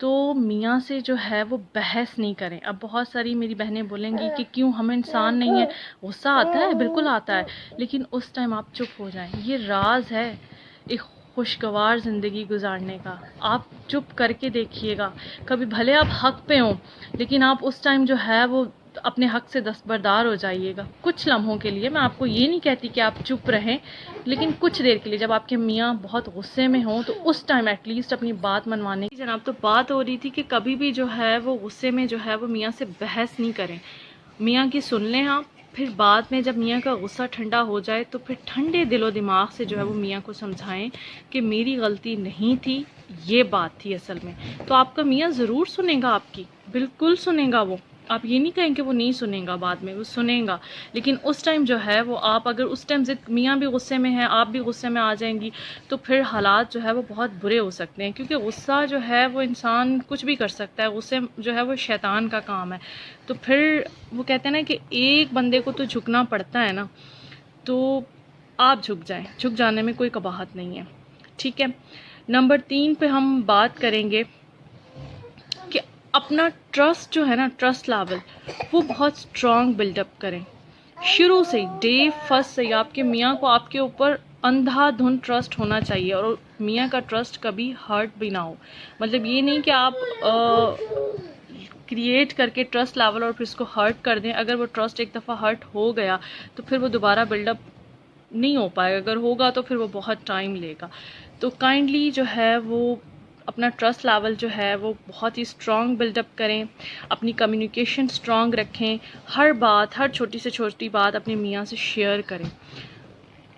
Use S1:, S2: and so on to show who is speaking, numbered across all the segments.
S1: تو میاں سے جو ہے وہ بحث نہیں کریں. اب بہت ساری میری بہنیں بولیں گی کہ کیوں، ہم انسان نہیں ہیں، غصہ آتا ہے، بالکل آتا ہے، لیکن اس ٹائم آپ چپ ہو جائیں. یہ راز ہے ایک خوشگوار زندگی گزارنے کا. آپ چپ کر کے دیکھیے گا. کبھی بھلے آپ حق پہ ہوں، لیکن آپ اس ٹائم جو ہے وہ اپنے حق سے دستبردار ہو جائیے گا کچھ لمحوں کے لیے. میں آپ کو یہ نہیں کہتی کہ آپ چپ رہیں، لیکن کچھ دیر کے لیے جب آپ کے میاں بہت غصے میں ہوں تو اس ٹائم ایٹ لیسٹ اپنی بات منوانے کی. جناب تو بات ہو رہی تھی کہ کبھی بھی جو ہے وہ غصے میں جو ہے وہ میاں سے بحث نہیں کریں. میاں کی سن لیں آپ، پھر بعد میں جب میاں کا غصہ ٹھنڈا ہو جائے تو پھر ٹھنڈے دل و دماغ سے جو ہے وہ میاں کو سمجھائیں کہ میری غلطی نہیں تھی، یہ بات تھی اصل میں. تو آپ کا میاں ضرور سنے گا، آپ کی بالکل سنے گا. وہ آپ یہ نہیں کہیں کہ وہ نہیں سنے گا، بعد میں وہ سنے گا. لیکن اس ٹائم جو ہے وہ آپ اگر اس ٹائم میاں بھی غصے میں ہیں، آپ بھی غصے میں آ جائیں گی تو پھر حالات جو ہے وہ بہت برے ہو سکتے ہیں. کیونکہ غصہ جو ہے وہ انسان کچھ بھی کر سکتا ہے. غصے جو ہے وہ شیطان کا کام ہے. تو پھر وہ کہتے ہیں نا کہ ایک بندے کو تو جھکنا پڑتا ہے نا، تو آپ جھک جائیں. جھک جانے میں کوئی قباحت نہیں ہے. ٹھیک ہے. نمبر 3 پہ ہم بات کریں گے کہ اپنا ٹرسٹ جو ہے نا، ٹرسٹ لیول وہ بہت اسٹرانگ بلڈ اپ کریں. شروع سے ہی ڈے فرسٹ سے ہی آپ کے میاں کو آپ کے اوپر اندھا دھند ٹرسٹ ہونا چاہیے، اور میاں کا ٹرسٹ کبھی ہرٹ بھی نہ ہو. مطلب یہ نہیں کہ آپ کریٹ کر کے ٹرسٹ لیول اور پھر اس کو ہرٹ کر دیں. اگر وہ ٹرسٹ ایک دفعہ ہرٹ ہو گیا تو پھر وہ دوبارہ بلڈ اپ نہیں ہو پائے گا. اگر ہوگا تو پھر وہ بہت ٹائم لے گا. تو کائنڈلی جو ہے وہ اپنا ٹرسٹ لیول جو ہے وہ بہت ہی اسٹرانگ بلڈ اپ کریں. اپنی کمیونیکیشن اسٹرانگ رکھیں. ہر بات، ہر چھوٹی سے چھوٹی بات اپنے میاں سے شیئر کریں.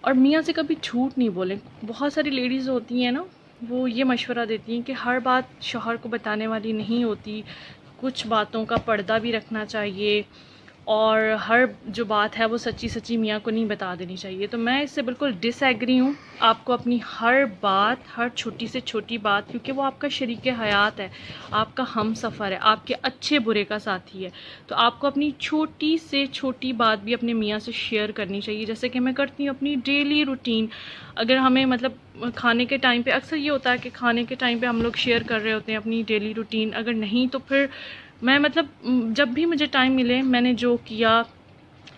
S1: اور میاں سے کبھی جھوٹ نہیں بولیں. بہت ساری لیڈیز ہوتی ہیں نا، وہ یہ مشورہ دیتی ہیں کہ ہر بات شوہر کو بتانے والی نہیں ہوتی، کچھ باتوں کا پردہ بھی رکھنا چاہیے، اور ہر جو بات ہے وہ سچی سچی میاں کو نہیں بتا دینی چاہیے. تو میں اس سے بالکل ڈس ایگری ہوں. آپ کو اپنی ہر بات، ہر چھوٹی سے چھوٹی بات، کیونکہ وہ آپ کا شریک حیات ہے، آپ کا ہم سفر ہے، آپ کے اچھے برے کا ساتھی ہے، تو آپ کو اپنی چھوٹی سے چھوٹی بات بھی اپنے میاں سے شیئر کرنی چاہیے. جیسے کہ میں کرتی ہوں اپنی ڈیلی روٹین. اگر ہمیں مطلب کھانے کے ٹائم پہ اکثر یہ ہوتا ہے کہ کھانے کے ٹائم پہ ہم لوگ شیئر کر رہے ہوتے ہیں اپنی ڈیلی روٹین. اگر نہیں تو پھر میں مطلب جب بھی مجھے ٹائم ملے، میں نے جو کیا،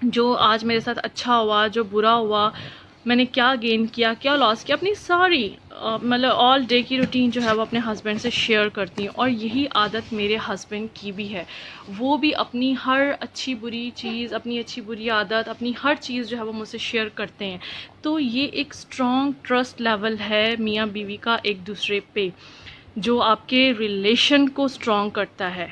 S1: جو آج میرے ساتھ اچھا ہوا، جو برا ہوا، میں نے کیا گین کیا، کیا لاس کیا، اپنی ساری مطلب آل ڈے کی روٹین جو ہے وہ اپنے ہسبینڈ سے شیئر کرتی ہوں. اور یہی عادت میرے ہسبینڈ کی بھی ہے. وہ بھی اپنی ہر اچھی بری چیز، اپنی اچھی بری عادت، اپنی ہر چیز جو ہے وہ مجھ سے شیئر کرتے ہیں. تو یہ ایک اسٹرانگ ٹرسٹ لیول ہے میاں بیوی کا ایک دوسرے پہ، جو آپ کے ریلیشن کو اسٹرانگ کرتا ہے.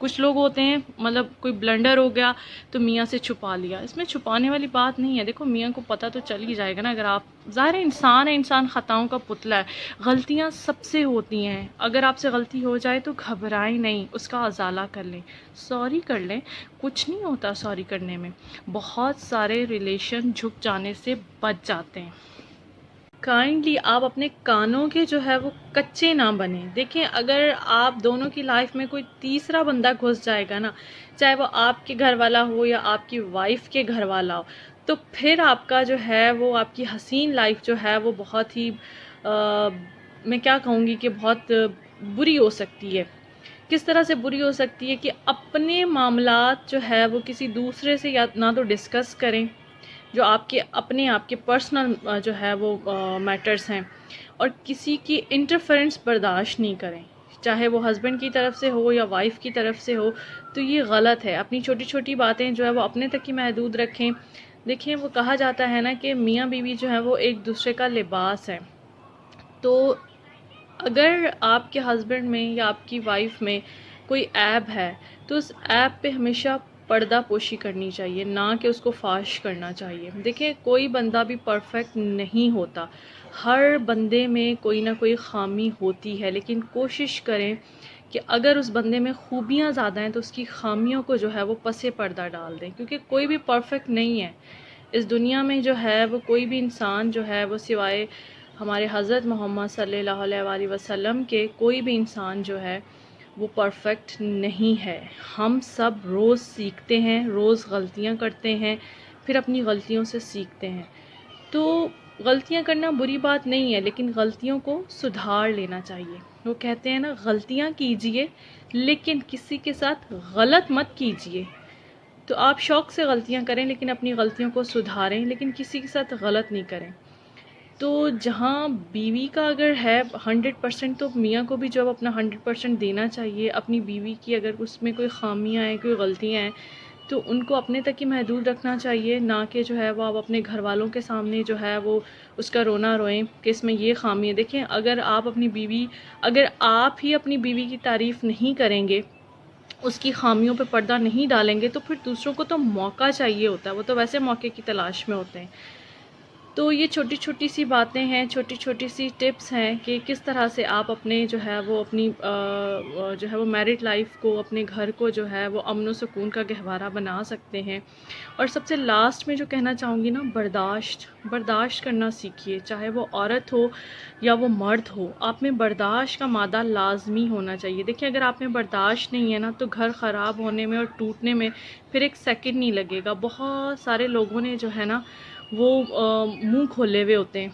S1: کچھ لوگ ہوتے ہیں مطلب کوئی بلنڈر ہو گیا تو میاں سے چھپا لیا. اس میں چھپانے والی بات نہیں ہے. دیکھو میاں کو پتہ تو چل ہی جائے گا نا. اگر آپ ظاہر انسان ہے، انسان خطاؤں کا پتلا ہے، غلطیاں سب سے ہوتی ہیں. اگر آپ سے غلطی ہو جائے تو گھبرائیں نہیں، اس کا ازالہ کر لیں، سوری کر لیں. کچھ نہیں ہوتا سوری کرنے میں. بہت سارے ریلیشن جھک جانے سے بچ جاتے ہیں. کائنڈلی آپ اپنے کانوں کے جو ہے وہ کچے نہ بنیں. دیکھیں اگر آپ دونوں کی لائف میں کوئی تیسرا بندہ گھس جائے گا نا، چاہے وہ آپ کے گھر والا ہو یا آپ کی وائف کے گھر والا ہو، تو پھر آپ کا جو ہے وہ آپ کی حسین لائف جو ہے وہ بہت ہی میں کیا کہوں گی کہ بہت بری ہو سکتی ہے. کس طرح سے بری ہو سکتی ہے کہ اپنے معاملات جو ہے وہ کسی دوسرے سے یا نہ تو ڈسکس کریں، جو آپ کے پرسنل جو ہے وہ میٹرز ہیں، اور کسی کی انٹرفیرنس برداشت نہیں کریں، چاہے وہ ہسبینڈ کی طرف سے ہو یا وائف کی طرف سے ہو. تو یہ غلط ہے. اپنی چھوٹی چھوٹی باتیں جو ہے وہ اپنے تک ہی محدود رکھیں. دیکھیں وہ کہا جاتا ہے نا کہ میاں بیوی جو ہے وہ ایک دوسرے کا لباس ہے. تو اگر آپ کے ہسبینڈ میں یا آپ کی وائف میں کوئی عیب ہے تو اس عیب پہ ہمیشہ پردہ پوشی کرنی چاہیے، نہ کہ اس کو فاش کرنا چاہیے. دیکھیں کوئی بندہ بھی پرفیکٹ نہیں ہوتا، ہر بندے میں کوئی نہ کوئی خامی ہوتی ہے، لیکن کوشش کریں کہ اگر اس بندے میں خوبیاں زیادہ ہیں تو اس کی خامیوں کو جو ہے وہ پس پردہ ڈال دیں. کیونکہ کوئی بھی پرفیکٹ نہیں ہے اس دنیا میں. جو ہے وہ کوئی بھی انسان جو ہے وہ سوائے ہمارے حضرت محمد صلی اللہ علیہ وآلہ وسلم کے، کوئی بھی انسان جو ہے وہ پرفیکٹ نہیں ہے. ہم سب روز سیکھتے ہیں، روز غلطیاں کرتے ہیں، پھر اپنی غلطیوں سے سیکھتے ہیں. تو غلطیاں کرنا بری بات نہیں ہے، لیکن غلطیوں کو سدھار لینا چاہیے۔ وہ کہتے ہیں نا، غلطیاں کیجئے لیکن کسی کے ساتھ غلط مت کیجئے۔ تو آپ شوق سے غلطیاں کریں لیکن اپنی غلطیوں کو سدھاریں، لیکن کسی کے ساتھ غلط نہیں کریں۔ تو جہاں بیوی کا اگر ہے 100%، تو میاں کو بھی جو اپنا 100% دینا چاہیے۔ اپنی بیوی کی اگر اس میں کوئی خامیاں ہیں، کوئی غلطیاں ہیں، تو ان کو اپنے تک ہی محدود رکھنا چاہیے، نہ کہ جو ہے وہ آپ اپنے گھر والوں کے سامنے جو ہے وہ اس کا رونا روئیں کہ اس میں یہ خامی ہے۔ دیکھیں، اگر آپ ہی اپنی بیوی کی تعریف نہیں کریں گے، اس کی خامیوں پہ پردہ نہیں ڈالیں گے، تو پھر دوسروں کو تو موقع چاہیے ہوتا ہے، وہ تو ویسے موقع کی تلاش میں ہوتے ہیں۔ تو یہ چھوٹی چھوٹی سی باتیں ہیں، چھوٹی چھوٹی سی ٹپس ہیں کہ کس طرح سے آپ اپنے جو ہے وہ اپنی جو ہے وہ میرڈ لائف کو، اپنے گھر کو جو ہے وہ امن و سکون کا گہوارہ بنا سکتے ہیں۔ اور سب سے لاسٹ میں جو کہنا چاہوں گی نا، برداشت کرنا سیکھیے، چاہے وہ عورت ہو یا وہ مرد ہو، آپ میں برداشت کا مادہ لازمی ہونا چاہیے۔ دیکھیں، اگر آپ میں برداشت نہیں ہے نا، تو گھر خراب ہونے میں اور ٹوٹنے میں پھر ایک سیکنڈ نہیں لگے گا۔ بہت سارے لوگوں نے جو ہے نا وہ منہ کھولے ہوئے ہوتے ہیں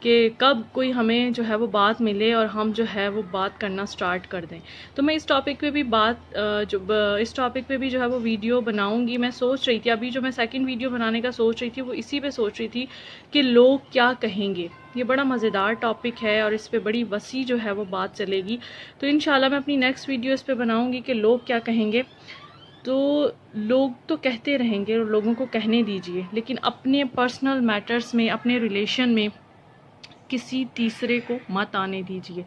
S1: کہ کب کوئی ہمیں جو ہے وہ بات ملے اور ہم جو ہے وہ بات کرنا سٹارٹ کر دیں۔ تو میں اس ٹاپک پہ بھی جو ہے وہ ویڈیو بناؤں گی۔ میں سوچ رہی تھی، ابھی جو میں سیکنڈ ویڈیو بنانے کا سوچ رہی تھی، وہ اسی پہ سوچ رہی تھی کہ لوگ کیا کہیں گے۔ یہ بڑا مزیدار ٹاپک ہے اور اس پہ بڑی وسیع جو ہے وہ بات چلے گی۔ تو انشاءاللہ میں اپنی نیکسٹ ویڈیو اس پہ بناؤں گی کہ لوگ کیا کہیں گے۔ تو لوگ تو کہتے رہیں گے اور لوگوں کو کہنے دیجئے، لیکن اپنے پرسنل میٹرز میں، اپنے ریلیشن میں کسی تیسرے کو مت آنے دیجئے۔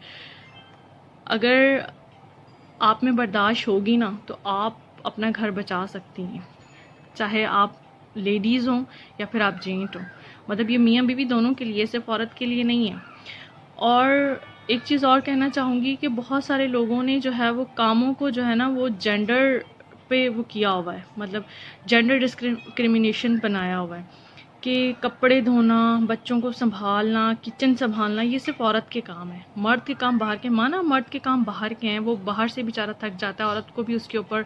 S1: اگر آپ میں برداشت ہوگی نا، تو آپ اپنا گھر بچا سکتی ہیں، چاہے آپ لیڈیز ہوں یا پھر آپ جینٹ ہوں۔ مطلب یہ میاں بیوی دونوں کے لیے، صرف عورت کے لیے نہیں ہے۔ اور ایک چیز اور کہنا چاہوں گی کہ بہت سارے لوگوں نے جو ہے وہ کاموں کو جو ہے نا وہ جینڈر پہ وہ کیا ہوا ہے، مطلب جینڈر ڈسکریمنیشن بنایا ہوا ہے کہ کپڑے دھونا، بچوں کو سنبھالنا، کچن سنبھالنا، یہ صرف عورت کے کام ہے۔ مرد کے کام باہر کے، مانا مرد کے کام باہر کے ہیں، وہ باہر سے بیچارہ تھک جاتا ہے، عورت کو بھی اس کے اوپر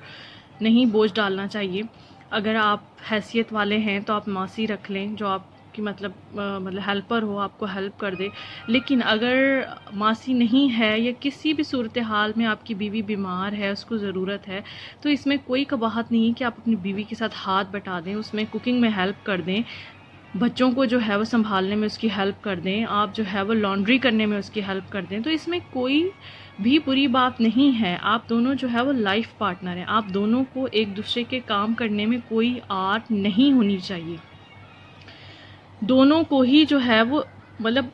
S1: نہیں بوجھ ڈالنا چاہیے۔ اگر آپ حیثیت والے ہیں تو آپ ماسی رکھ لیں، جو آپ کی مطلب ہیلپر ہو، آپ کو ہیلپ کر دے۔ لیکن اگر ماسی نہیں ہے یا کسی بھی صورتحال میں آپ کی بیوی بیمار ہے، اس کو ضرورت ہے، تو اس میں کوئی قباحت نہیں کہ آپ اپنی بیوی کے ساتھ ہاتھ بٹا دیں، اس میں کوکنگ میں ہیلپ کر دیں، بچوں کو جو ہے وہ سنبھالنے میں اس کی ہیلپ کر دیں، آپ جو ہے وہ لانڈری کرنے میں اس کی ہیلپ کر دیں۔ تو اس میں کوئی بھی بری بات نہیں ہے۔ آپ دونوں جو ہے وہ لائف پارٹنر ہیں، آپ دونوں کو ایک دوسرے کے کام کرنے میں کوئی آٹ نہیں ہونی چاہیے۔ دونوں کو ہی جو ہے وہ مطلب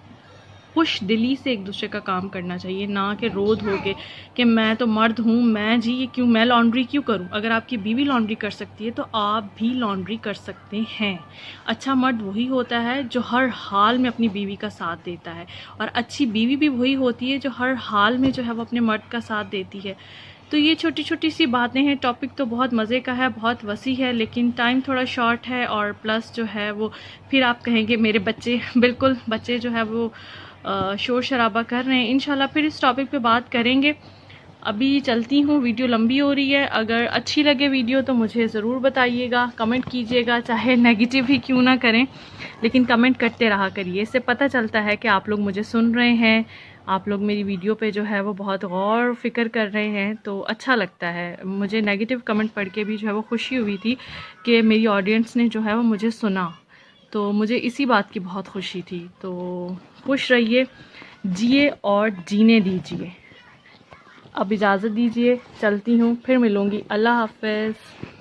S1: خوش دلی سے ایک دوسرے کا کام کرنا چاہیے، نہ کہ رو دھو کے کہ میں تو مرد ہوں، میں لانڈری کیوں کروں۔ اگر آپ کی بیوی لانڈری کر سکتی ہے تو آپ بھی لانڈری کر سکتے ہیں۔ اچھا مرد وہی ہوتا ہے جو ہر حال میں اپنی بیوی کا ساتھ دیتا ہے، اور اچھی بیوی بھی وہی ہوتی ہے جو ہر حال میں جو ہے وہ اپنے مرد کا ساتھ دیتی ہے۔ تو یہ چھوٹی چھوٹی سی باتیں ہیں، ٹاپک تو بہت مزے کا ہے، بہت وسیع ہے، لیکن ٹائم تھوڑا شارٹ ہے، اور پلس جو ہے وہ پھر آپ کہیں گے میرے بچے، بالکل بچے جو ہے وہ شور شرابہ کر رہے ہیں۔ انشاءاللہ پھر اس ٹاپک پہ بات کریں گے۔ ابھی چلتی ہوں، ویڈیو لمبی ہو رہی ہے۔ اگر اچھی لگے ویڈیو تو مجھے ضرور بتائیے گا، کمنٹ کیجیے گا، چاہے نیگیٹو ہی کیوں نہ کریں، لیکن کمنٹ کرتے رہا کریے۔ اس سے پتہ چلتا ہے کہ آپ لوگ مجھے سن رہے ہیں، آپ لوگ میری ویڈیو پہ جو ہے وہ بہت غور فکر کر رہے ہیں، تو اچھا لگتا ہے۔ مجھے نیگیٹو کمنٹ پڑھ کے بھی جو ہے وہ خوشی ہوئی تھی کہ میری آڈینس نے جو ہے وہ مجھے سنا، تو مجھے اسی بات کی بہت خوشی تھی۔ تو خوش رہیے، جیے اور جینے دیجیے۔ اب اجازت دیجیے، چلتی ہوں، پھر ملوں گی۔ اللہ حافظ۔